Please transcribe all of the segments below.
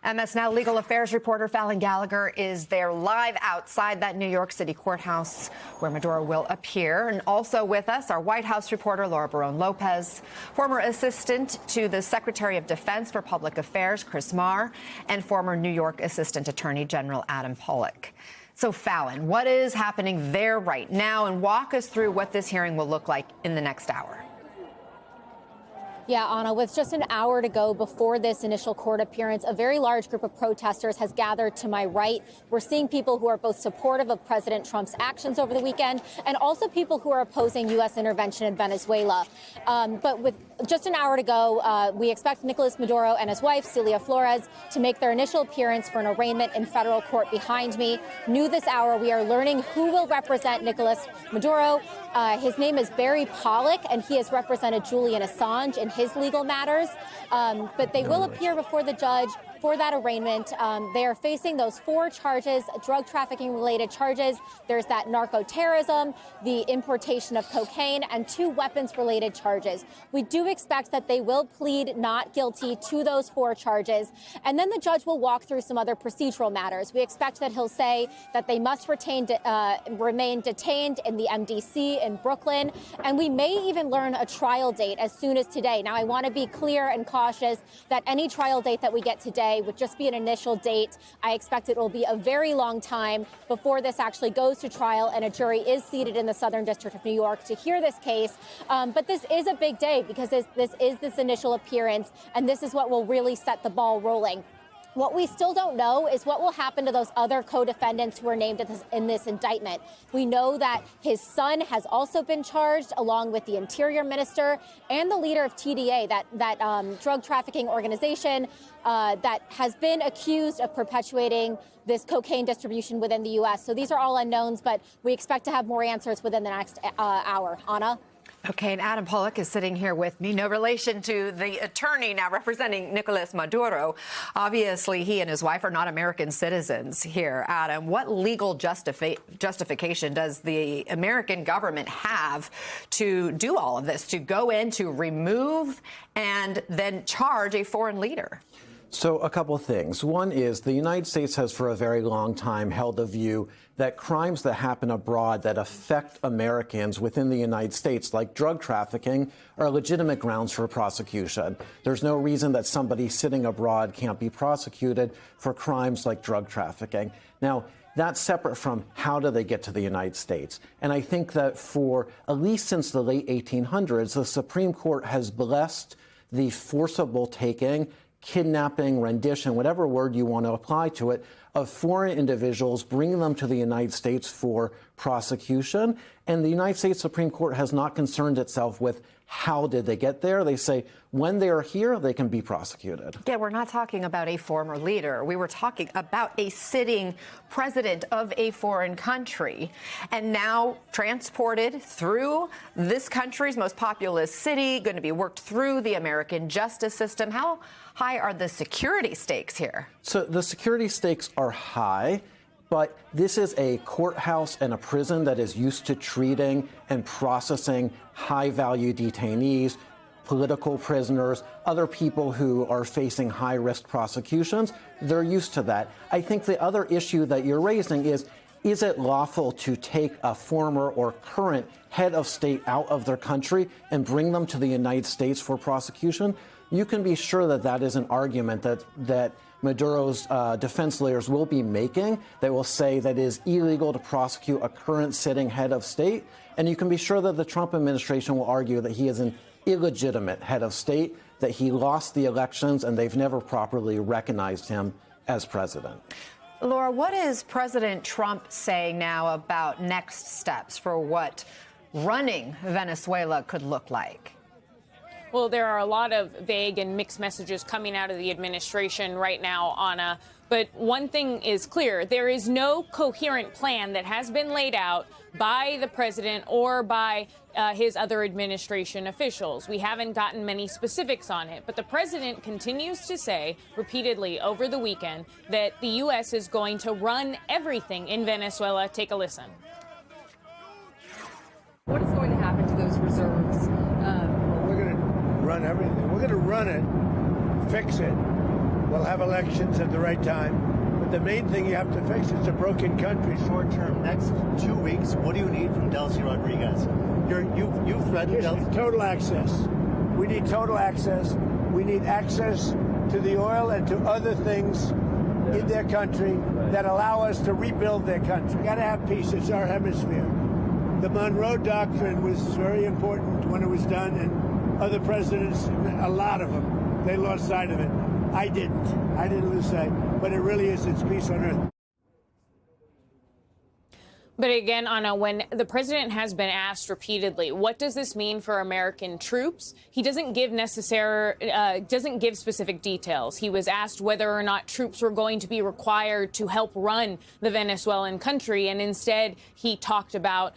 MS Now legal affairs reporter Fallon Gallagher is there live outside that New York City courthouse where Maduro will appear. And also with us, our White House reporter Laura Barron-Lopez, former assistant to the Secretary of Defense for Public Affairs, Chris Marr, and former New York Assistant Attorney General Adam Pollock. So, Fallon, what is happening there right now? And walk us through what this hearing will look like in the next hour. Yeah, Anna, with just an hour to go before this initial court appearance, a very large group of protesters has gathered to my right. We're seeing people who are both supportive of President Trump's actions over the weekend and also people who are opposing U.S. intervention in Venezuela. But with just an hour to go, we expect Nicolas Maduro and his wife, Celia Flores, to make their initial appearance for an arraignment in federal court behind me. New this hour, we are learning who will represent Nicolas Maduro. His name is Barry Pollock, and he has represented Julian Assange in his legal matters. But they will appear before the judge for that arraignment. They are facing those 4 charges, drug trafficking related charges. There's that narco-terrorism, the importation of cocaine, and 2 weapons related charges. We do expect that they will plead not guilty to those 4 charges. And then the judge will walk through some other procedural matters. We expect that he'll say that they must remain detained in the MDC in Brooklyn. And we may even learn a trial date as soon as today. Now, I want to be clear and cautious that any trial date that we get today would just be an initial date. I expect it will be a very long time before this actually goes to trial and a jury is seated in the Southern District of New York to hear this case. But this is a big day because this is this initial appearance, and this is what will really set the ball rolling. What we still don't know is what will happen to those other co-defendants who are named in this indictment. We know that his son has also been charged, along with the Interior Minister and the leader of TDA, that drug trafficking organization that has been accused of perpetuating this cocaine distribution within the U.S. So these are all unknowns, but we expect to have more answers within the next hour. Anna? Okay, and Adam Pollock is sitting here with me. No relation to the attorney now representing Nicolas Maduro. Obviously, he and his wife are not American citizens here. Adam, what legal justification does the American government have to do all of this, to go in, to remove and then charge a foreign leader? So a couple of things. One is the United States has for a very long time held the view that crimes that happen abroad that affect Americans within the United States, like drug trafficking, are legitimate grounds for prosecution. There's no reason that somebody sitting abroad can't be prosecuted for crimes like drug trafficking. Now, that's separate from how do they get to the United States. And I think that for at least since the late 1800s, the Supreme Court has blessed the forcible taking, kidnapping, rendition, whatever word you want to apply to it, of foreign individuals, bringing them to the United States for prosecution. And the United States Supreme Court has not concerned itself with how did they get there. They say when they are here, they can be prosecuted. Yeah, we're not talking about a former leader. We were talking about a sitting president of a foreign country and now transported through this country's most populous city, going to be worked through the American justice system. How high are the security stakes here? So the security stakes are high, but this is a courthouse and a prison that is used to treating and processing high-value detainees, political prisoners, other people who are facing high-risk prosecutions. They're used to that. I think the other issue that you're raising is it lawful to take a former or current head of state out of their country and bring them to the United States for prosecution? You can be sure that that is an argument that Maduro's defense lawyers will be making. They will say that it is illegal to prosecute a current sitting head of state. And you can be sure that the Trump administration will argue that he is an illegitimate head of state, that he lost the elections, and they've never properly recognized him as president. Laura, what is President Trump saying now about next steps for what running Venezuela could look like? Well, there are a lot of vague and mixed messages coming out of the administration right now, Anna. But one thing is clear. There is no coherent plan that has been laid out by the president or by his other administration officials. We haven't gotten many specifics on it. But the president continues to say repeatedly over the weekend that the U.S. is going to run everything in Venezuela. Take a listen. What is going to happen to those reserves? We're going to run everything. We're going to run it, fix it, We'll have elections at the right time. But the main thing you have to fix is a broken country. Short term, next 2 weeks, what do you need from Delcy Rodriguez? You've threatened Delcy. Total access. We need total access. We need access to the oil and to other things in their country that allow us to rebuild their country. Got to have peace. It's our hemisphere. The Monroe Doctrine was very important when it was done, and other presidents, a lot of them, they lost sight of it. I didn't. I didn't lose sight. But it really is. It's peace on earth. But again, Anna, when the president has been asked repeatedly, what does this mean for American troops? He doesn't give specific details. He was asked whether or not troops were going to be required to help run the Venezuelan country, and instead he talked about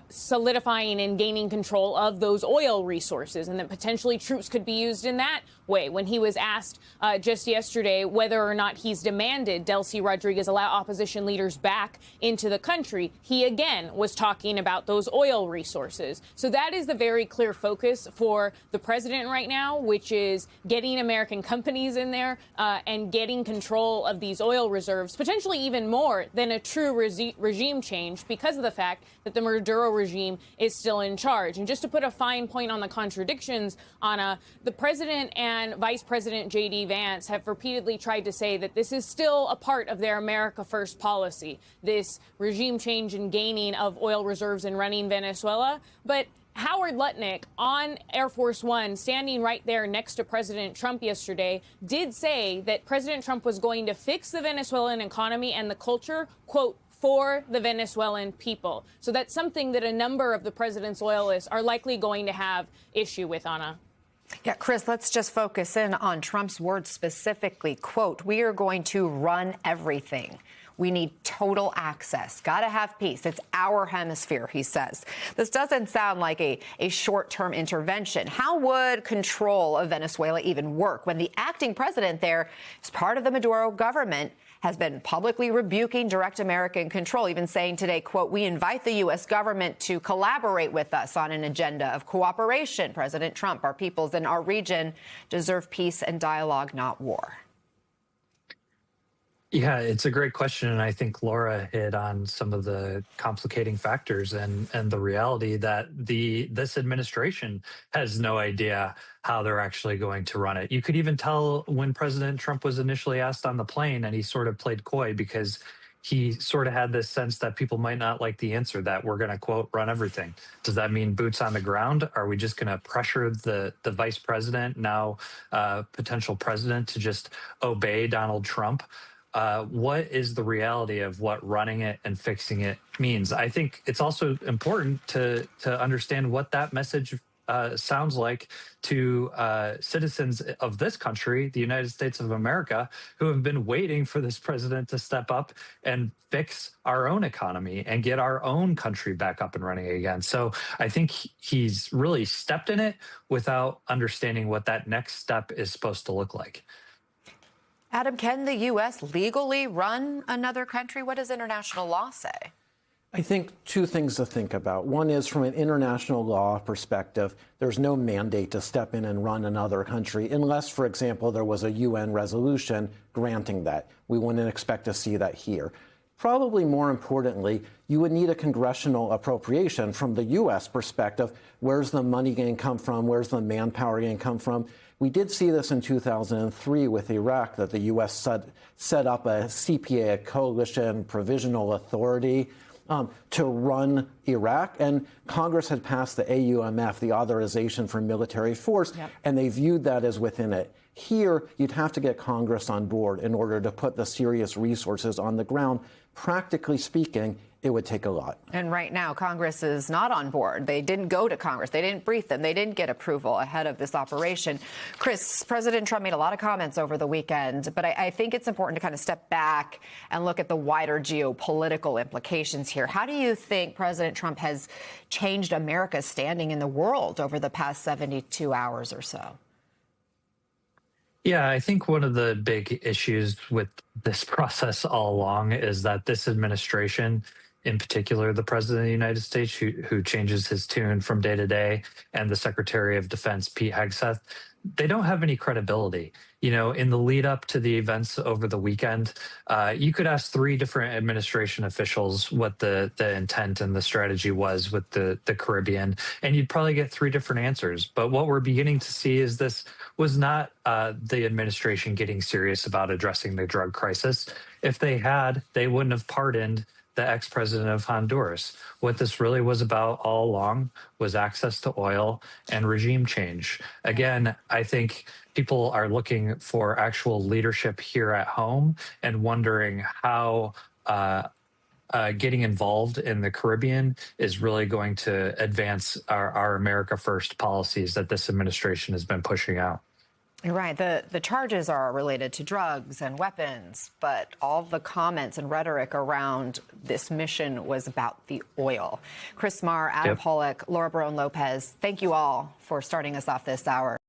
solidifying and gaining control of those oil resources, and that potentially troops could be used in that way. When he was asked just yesterday whether or not he's demanded Delcy Rodriguez allow opposition leaders back into the country, he again was talking about those oil resources. So that is the very clear focus for the president right now, which is getting American companies in there and getting control of these oil reserves, potentially even more than a true regime change, because of the fact that the Maduro regime is still in charge. And just to put a fine point on the contradictions, Anna, the president and Vice President J.D. Vance have repeatedly tried to say that this is still a part of their America First policy, this regime change and gaining of oil reserves and running Venezuela. But Howard Lutnick on Air Force One, standing right there next to President Trump yesterday, did say that President Trump was going to fix the Venezuelan economy and the culture, quote, for the Venezuelan people. So that's something that a number of the president's loyalists are likely going to have issue with, Anna. Yeah, Chris, let's just focus in on Trump's words specifically. Quote, we are going to run everything. We need total access. Got to have peace. It's our hemisphere, he says. This doesn't sound like a short-term intervention. How would control of Venezuela even work when the acting president there is part of the Maduro government, has been publicly rebuking direct American control, even saying today, quote, we invite the U.S. government to collaborate with us on an agenda of cooperation. President Trump, our peoples in our region deserve peace and dialogue, not war. Yeah, it's a great question. And I think Laura hit on some of the complicating factors and the reality that this administration has no idea how they're actually going to run it. You could even tell when President Trump was initially asked on the plane, and he sort of played coy because he sort of had this sense that people might not like the answer, that we're going to, quote, run everything. Does that mean boots on the ground? Are we just going to pressure the vice president, now potential president, to just obey Donald Trump? What is the reality of what running it and fixing it means? I think it's also important to understand what that message sounds like to citizens of this country, the United States of America, who have been waiting for this president to step up and fix our own economy and get our own country back up and running again. So I think he's really stepped in it without understanding what that next step is supposed to look like. Adam, can the U.S. legally run another country? What does international law say? I think two things to think about. One is, from an international law perspective, there's no mandate to step in and run another country unless, for example, there was a UN resolution granting that. We wouldn't expect to see that here. Probably more importantly, you would need a congressional appropriation from the U.S. perspective. Where's the money going to come from? Where's the manpower going to come from? We did see this in 2003 with Iraq, that the U.S. set up a CPA, a Coalition Provisional Authority, to run Iraq. And Congress had passed the AUMF, the Authorization for Military Force, and they viewed that as within it. Here, you'd have to get Congress on board in order to put the serious resources on the ground. Practically speaking, it would take a lot. And right now, Congress is not on board. They didn't go to Congress. They didn't brief them. They didn't get approval ahead of this operation. Chris, President Trump made a lot of comments over the weekend, but I think it's important to kind of step back and look at the wider geopolitical implications here. How do you think President Trump has changed America's standing in the world over the past 72 hours or so? Yeah, I think one of the big issues with this process all along is that this administration in particular the President of the United States, who changes his tune from day to day, and the Secretary of Defense, Pete Hegseth, they don't have any credibility. In the lead up to the events over the weekend, you could ask 3 different administration officials what the intent and the strategy was with the Caribbean, and you'd probably get 3 different answers. But what we're beginning to see is this was not the administration getting serious about addressing the drug crisis. If they had, they wouldn't have pardoned the ex-president of Honduras. What this really was about all along was access to oil and regime change. Again, I think people are looking for actual leadership here at home and wondering how getting involved in the Caribbean is really going to advance our America First policies that this administration has been pushing out. You're right. The charges are related to drugs and weapons, but all the comments and rhetoric around this mission was about the oil. Chris Marr, Adam Pollock, Laura Barone Lopez, thank you all for starting us off this hour.